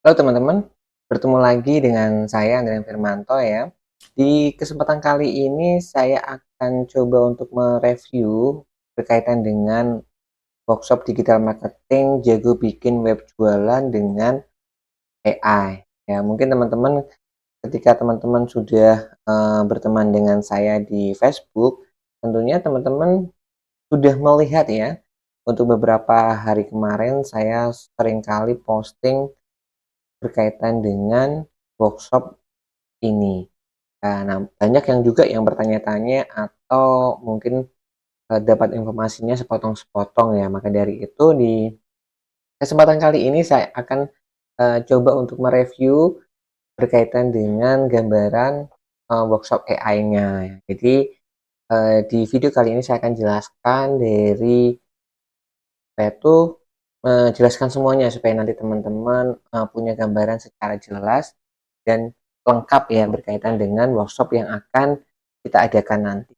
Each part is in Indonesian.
Halo teman-teman, bertemu lagi dengan saya Andrian Firmanto ya. Di kesempatan kali ini saya akan coba untuk mereview berkaitan dengan workshop digital marketing jago bikin web jualan dengan AI. Ya, mungkin teman-teman ketika teman-teman sudah berteman dengan saya di Facebook, tentunya teman-teman sudah melihat ya, untuk beberapa hari kemarin saya seringkali posting berkaitan dengan workshop ini. Nah, banyak yang juga yang bertanya-tanya atau mungkin dapat informasinya sepotong-sepotong ya. Maka dari itu di kesempatan kali ini saya akan coba untuk mereview berkaitan dengan gambaran workshop AI-nya. Jadi di video kali ini saya akan jelaskan dari saya tuh menjelaskan semuanya supaya nanti teman-teman punya gambaran secara jelas dan lengkap ya berkaitan dengan workshop yang akan kita adakan nanti.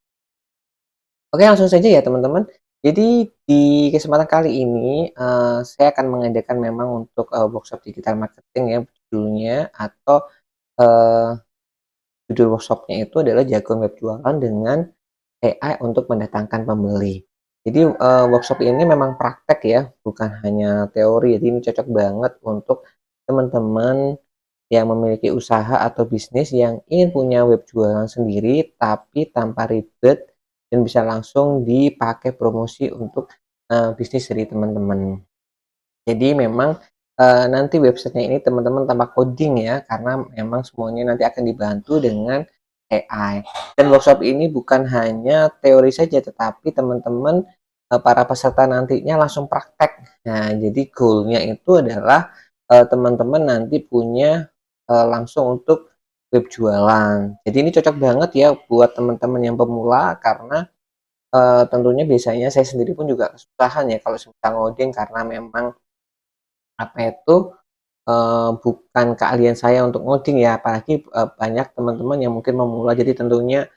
Oke, langsung saja ya teman-teman. Jadi di kesempatan kali ini saya akan mengadakan memang untuk workshop digital marketing ya judulnya atau eh, judul workshopnya itu adalah jagoan web jualan dengan AI untuk mendatangkan pembeli. Jadi workshop ini memang praktek ya, bukan hanya teori. Jadi ini cocok banget untuk teman-teman yang memiliki usaha atau bisnis yang ingin punya web jualan sendiri tapi tanpa ribet dan bisa langsung dipakai promosi untuk bisnis dari teman-teman. Jadi memang nanti websitenya ini teman-teman tanpa coding ya, karena memang semuanya nanti akan dibantu dengan AI. Dan workshop ini bukan hanya teori saja, tetapi teman-teman para peserta nantinya langsung praktek. Nah, jadi goalnya itu adalah teman-teman nanti punya langsung untuk web jualan. Jadi ini cocok banget ya buat teman-teman yang pemula karena tentunya biasanya saya sendiri pun juga kesusahan ya kalau semisal ngoding karena memang apa itu bukan keahlian saya untuk ngoding ya, apalagi banyak teman-teman yang mungkin memula, jadi tentunya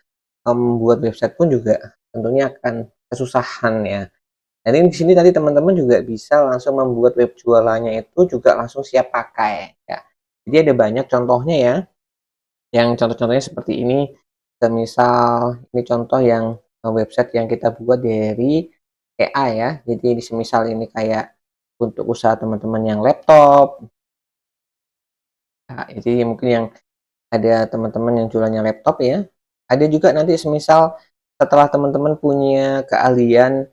membuat website pun juga tentunya akan kesusahan ya. Dan ini di sini tadi teman-teman juga bisa langsung membuat web jualannya itu juga langsung siap pakai ya. Jadi ada banyak contohnya ya, yang contoh-contohnya seperti ini. Semisal ini contoh yang website yang kita buat dari AI ya. Jadi di semisal ini kayak untuk usaha teman-teman yang laptop. Nah, jadi mungkin yang ada teman-teman yang jualannya laptop ya. Ada juga nanti semisal setelah teman-teman punya keahlian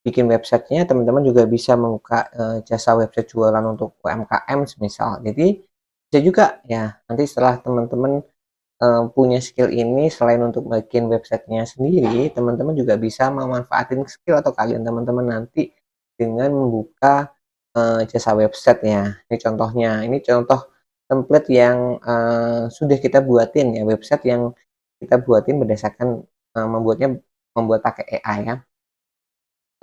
bikin websitenya, teman-teman juga bisa membuka jasa website jualan untuk UMKM semisal. Jadi bisa juga ya nanti setelah teman-teman punya skill ini, selain untuk bikin websitenya sendiri, teman-teman juga bisa memanfaatin skill atau keahlian teman-teman nanti dengan membuka jasa website ya. Ini contohnya, ini contoh template yang sudah kita buatin ya, website yang kita buatin berdasarkan membuat pakai AI ya.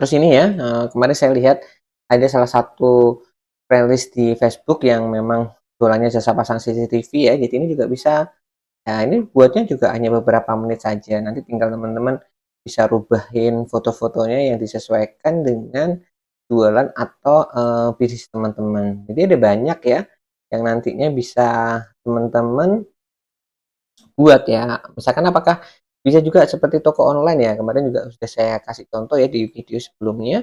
Terus ini ya, kemarin saya lihat ada salah satu playlist di Facebook yang memang jualannya jasa pasang CCTV ya, jadi ini juga bisa. Nah, ini buatnya juga hanya beberapa menit saja. Nanti tinggal teman-teman bisa rubahin foto-fotonya yang disesuaikan dengan jualan atau bisnis teman-teman. Jadi ada banyak ya yang nantinya bisa teman-teman buat ya. Misalkan apakah bisa juga seperti toko online ya. Kemarin juga sudah saya kasih contoh ya di video sebelumnya.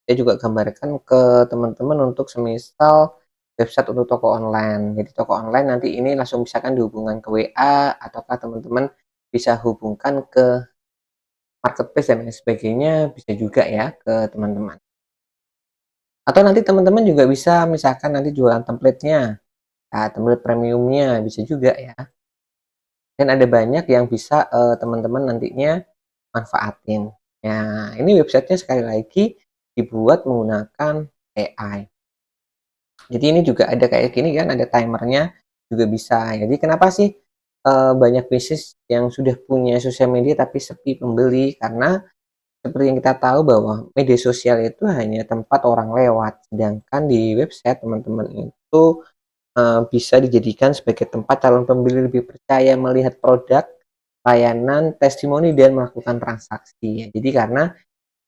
Saya juga gambarkan ke teman-teman untuk semisal website untuk toko online. Jadi toko online nanti ini langsung misalkan dihubungkan ke WA ataukah teman-teman bisa hubungkan ke marketplace dan lain sebagainya, bisa juga ya ke teman-teman. Atau nanti teman-teman juga bisa misalkan nanti jualan template-nya, nah, template premiumnya bisa juga ya. Dan ada banyak yang bisa teman-teman nantinya manfaatin. Nah, ini websitenya sekali lagi dibuat menggunakan AI. Jadi ini juga ada kayak gini kan, ada timernya juga bisa. Jadi kenapa sih banyak bisnis yang sudah punya sosial media tapi sepi pembeli? Karena seperti yang kita tahu bahwa media sosial itu hanya tempat orang lewat, sedangkan di website teman-teman itu bisa dijadikan sebagai tempat calon pembeli lebih percaya melihat produk, layanan, testimoni, dan melakukan transaksi. Jadi karena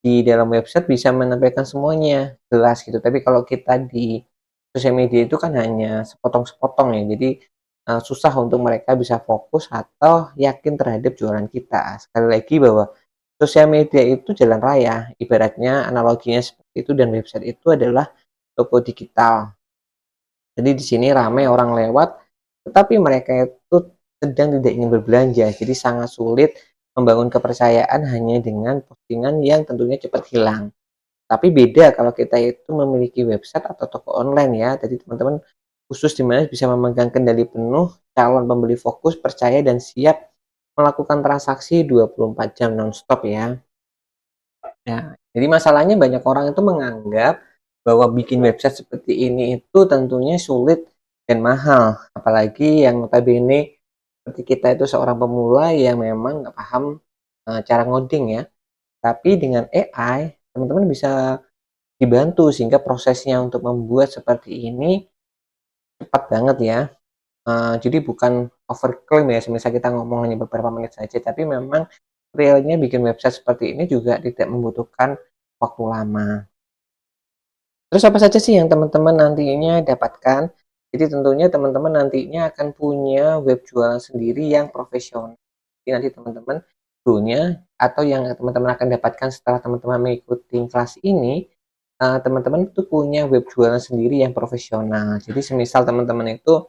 di dalam website bisa menampilkan semuanya jelas gitu. Tapi kalau kita di sosial media itu kan hanya sepotong-sepotong ya, jadi, susah untuk mereka bisa fokus atau yakin terhadap jualan kita. Sekali lagi bahwa sosial media itu jalan raya, ibaratnya analoginya seperti itu dan website itu adalah toko digital. Jadi di sini ramai orang lewat, tetapi mereka itu sedang tidak ingin berbelanja. Jadi sangat sulit membangun kepercayaan hanya dengan postingan yang tentunya cepat hilang. Tapi beda kalau kita itu memiliki website atau toko online ya. Jadi teman-teman khusus di mana bisa memegang kendali penuh, calon pembeli fokus, percaya dan siap melakukan transaksi 24 jam nonstop ya. Ya, jadi masalahnya banyak orang itu menganggap bahwa bikin website seperti ini itu tentunya sulit dan mahal, apalagi yang notabene seperti kita itu seorang pemula yang memang nggak paham cara ngoding ya. Tapi dengan AI, teman-teman bisa dibantu sehingga prosesnya untuk membuat seperti ini cepat banget ya. Jadi bukan overclaim ya, semisal kita ngomong hanya beberapa menit saja, tapi memang realnya bikin website seperti ini juga tidak membutuhkan waktu lama. Terus apa saja sih yang teman-teman nantinya dapatkan? Jadi tentunya teman-teman nantinya akan punya web jualan sendiri yang profesional. Jadi nanti teman-teman punya atau yang teman-teman akan dapatkan setelah teman-teman mengikuti kelas ini, teman-teman itu punya web jualan sendiri yang profesional. Jadi semisal teman-teman itu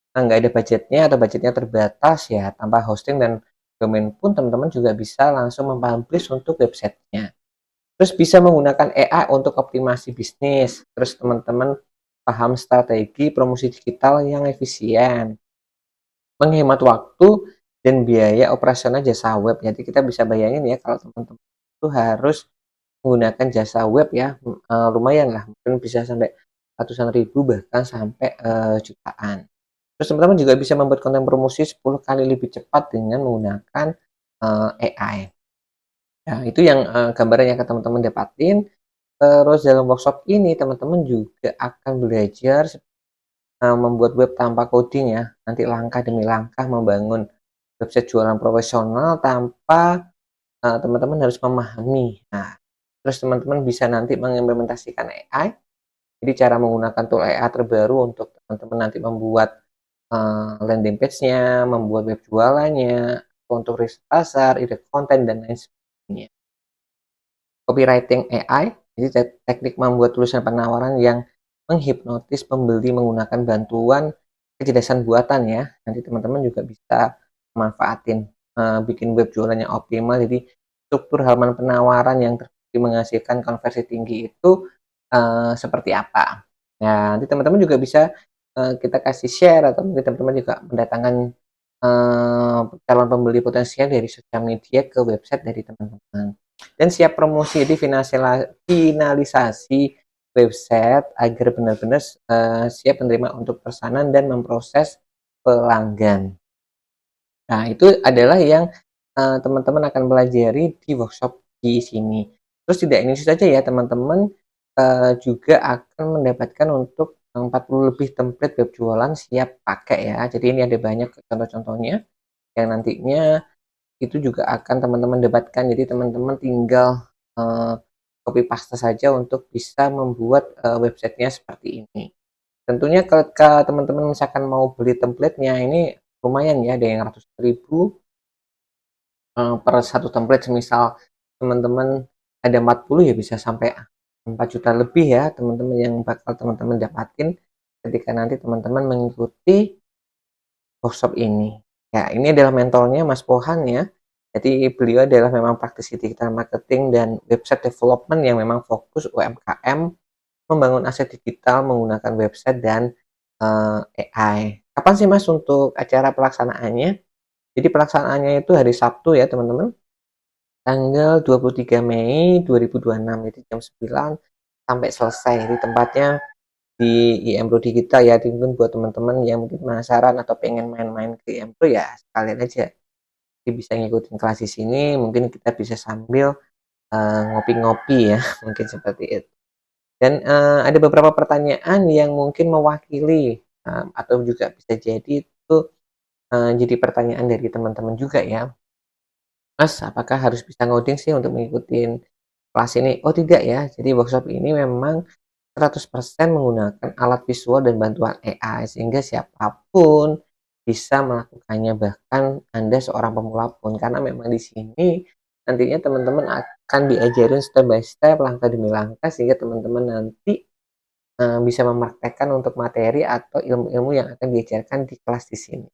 nggak ada budgetnya atau budgetnya terbatas ya, tanpa hosting dan domain pun teman-teman juga bisa langsung mempublish untuk websitenya. Terus bisa menggunakan AI untuk optimasi bisnis. Terus teman-teman paham strategi promosi digital yang efisien, menghemat waktu dan biaya operasional jasa web. Jadi kita bisa bayangin ya kalau teman-teman itu harus menggunakan jasa web ya, lumayan lah, mungkin bisa sampai ratusan ribu bahkan sampai jutaan. Terus teman-teman juga bisa membuat konten promosi 10 kali lebih cepat dengan menggunakan AI. Nah, itu yang gambaran yang akan teman-teman dapatin. Terus dalam workshop ini teman-teman juga akan belajar membuat web tanpa coding ya. Nanti langkah demi langkah membangun website jualan profesional tanpa teman-teman harus memahami. Nah, terus teman-teman bisa nanti mengimplementasikan AI. Jadi cara menggunakan tool AI terbaru untuk teman-teman nanti membuat landing page-nya, membuat web jualannya, untuk riset pasar, ide konten dan lain sebagainya. Copywriting AI, jadi teknik membuat tulisan penawaran yang menghipnotis pembeli menggunakan bantuan kecerdasan buatan ya. Nanti teman-teman juga bisa manfaatin bikin web jualan yang optimal. Jadi struktur halaman penawaran yang terbukti menghasilkan konversi tinggi itu seperti apa. Nah, nanti teman-teman juga bisa kita kasih share atau mungkin teman-teman juga mendatangkan calon pembeli potensial dari sosial media ke website dari teman-teman. Dan siap promosi, jadi finalisasi website agar benar-benar siap menerima untuk pesanan dan memproses pelanggan. Nah, itu adalah yang teman-teman akan pelajari di workshop di sini. Terus tidak ini saja ya teman-teman, juga akan mendapatkan untuk 40 lebih template web jualan siap pakai ya. Jadi ini ada banyak contoh-contohnya yang nantinya itu juga akan teman-teman dapatkan. Jadi teman-teman tinggal copy paste saja untuk bisa membuat websitenya seperti ini. Tentunya ketika teman-teman misalkan mau beli templatenya ini lumayan ya, ada yang ratus ribu per satu template. Semisal teman-teman ada 40 ya bisa sampai 4 juta lebih ya teman-teman yang bakal teman-teman dapatin ketika nanti teman-teman mengikuti workshop ini. Ya, ini adalah mentornya Mas Pohan ya. Jadi beliau adalah memang praktisi digital marketing dan website development yang memang fokus UMKM membangun aset digital menggunakan website dan AI. Kapan sih Mas untuk acara pelaksanaannya? Jadi pelaksanaannya itu hari Sabtu ya teman-teman, tanggal 23 Mei 2026, jadi jam 9 sampai selesai. Di tempatnya di IM Pro Digital ya, jadi mungkin buat teman-teman yang mungkin penasaran atau pengen main-main ke IM Pro ya sekalian aja. Jadi bisa ngikutin kelas di sini, mungkin kita bisa sambil ngopi-ngopi ya, mungkin seperti itu. Dan ada beberapa pertanyaan yang mungkin mewakili atau juga bisa jadi itu jadi pertanyaan dari teman-teman juga ya. Mas, apakah harus bisa ngoding sih untuk mengikuti kelas ini? Oh tidak ya, jadi workshop ini memang 100% menggunakan alat visual dan bantuan AI sehingga siapapun bisa melakukannya, bahkan Anda seorang pemula pun. Karena memang di sini nantinya teman-teman akan diajarin step by step, langkah demi langkah, sehingga teman-teman nanti bisa mempraktekkan untuk materi atau ilmu-ilmu yang akan diajarkan di kelas di sini.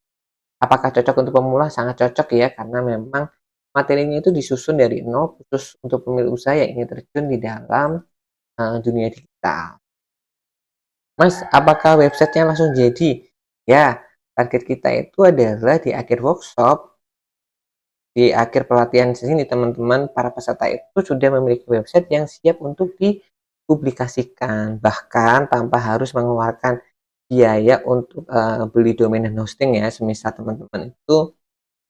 Apakah cocok untuk pemula? Sangat cocok ya, karena memang materinya itu disusun dari nol khusus untuk pemilik usaha yang ingin terjun di dalam dunia digital. Mas, apakah websitenya langsung jadi? Ya, target kita itu adalah di akhir workshop, di akhir pelatihan di sini teman-teman para peserta itu sudah memiliki website yang siap untuk dipublikasikan, bahkan tanpa harus mengeluarkan biaya untuk beli domain dan hosting ya, semisal teman-teman itu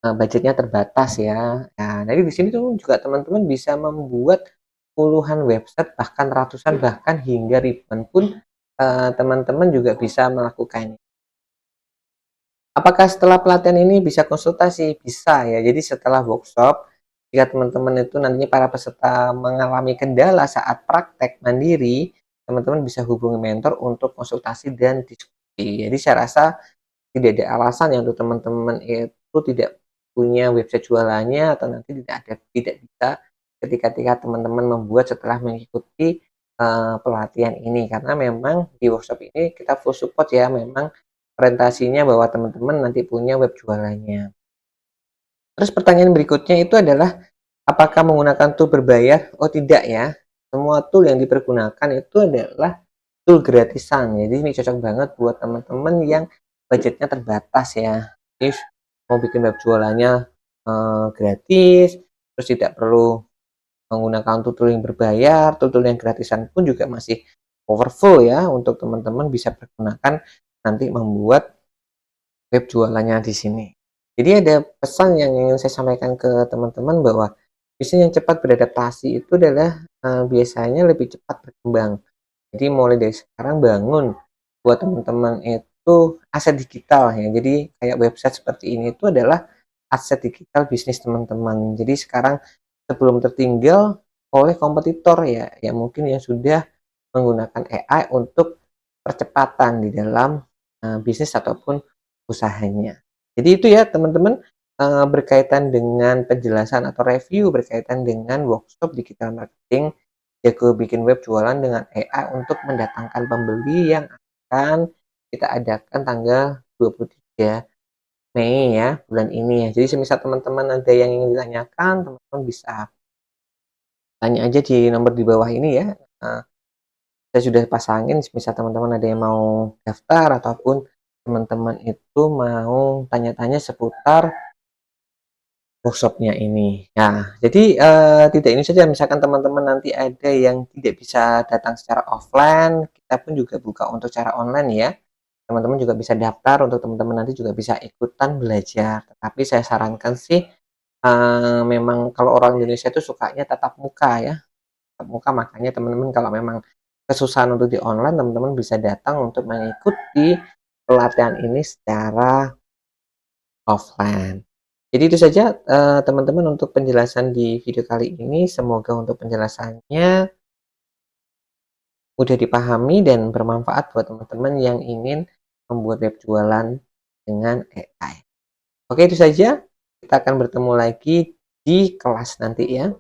budgetnya terbatas ya. Nah, jadi di sini tuh juga teman-teman bisa membuat puluhan website, bahkan ratusan, bahkan hingga ribuan pun teman-teman juga bisa melakukannya. Apakah setelah pelatihan ini bisa konsultasi? Bisa ya. Jadi setelah workshop, jika teman-teman itu nantinya para peserta mengalami kendala saat praktek mandiri, teman-teman bisa hubungi mentor untuk konsultasi dan diskusi. Jadi saya rasa tidak ada alasan yang untuk teman-teman itu tidak punya website jualannya atau nanti tidak bisa ketika teman-teman membuat setelah mengikuti pelatihan ini, karena memang di workshop ini kita full support ya, memang orientasinya bahwa teman-teman nanti punya web jualannya. Terus pertanyaan berikutnya itu adalah apakah menggunakan tool berbayar? Oh tidak ya, semua tool yang dipergunakan itu adalah tool gratisan. Jadi ini cocok banget buat teman-teman yang budgetnya terbatas ya. If mau bikin web jualannya gratis, terus tidak perlu menggunakan tool yang berbayar, tool yang gratisan pun juga masih powerful ya untuk teman-teman bisa pergunakan nanti membuat web jualannya di sini. Jadi ada pesan yang ingin saya sampaikan ke teman-teman bahwa bisnis yang cepat beradaptasi itu adalah biasanya lebih cepat berkembang. Jadi mulai dari sekarang bangun buat teman-teman itu aset digital ya. Jadi kayak website seperti ini itu adalah aset digital bisnis teman-teman. Jadi sekarang sebelum tertinggal oleh kompetitor ya, yang mungkin yang sudah menggunakan AI untuk percepatan di dalam bisnis ataupun usahanya. Jadi itu ya teman-teman, berkaitan dengan penjelasan atau review berkaitan dengan workshop digital marketing jago bikin web jualan dengan AI untuk mendatangkan pembeli yang akan kita adakan tanggal 23 Mei ya, bulan ini ya. Jadi semisal teman-teman ada yang ingin ditanyakan, teman-teman bisa tanya aja di nomor di bawah ini ya. Saya sudah pasangin misal teman-teman ada yang mau daftar ataupun teman-teman itu mau tanya-tanya seputar workshopnya ini. Nah, jadi tidak ini saja, misalkan teman-teman nanti ada yang tidak bisa datang secara offline, kita pun juga buka untuk cara online ya. Teman-teman juga bisa daftar untuk teman-teman nanti juga bisa ikutan belajar. Tetapi saya sarankan sih memang kalau orang Indonesia itu sukanya tatap muka ya. Tatap muka, makanya teman-teman kalau memang kesusahan untuk di online, teman-teman bisa datang untuk mengikuti pelatihan ini secara offline. Jadi itu saja teman-teman untuk penjelasan di video kali ini. Semoga untuk penjelasannya mudah dipahami dan bermanfaat buat teman-teman yang ingin membuat web jualan dengan AI. Oke, itu saja. Kita akan bertemu lagi di kelas nanti ya.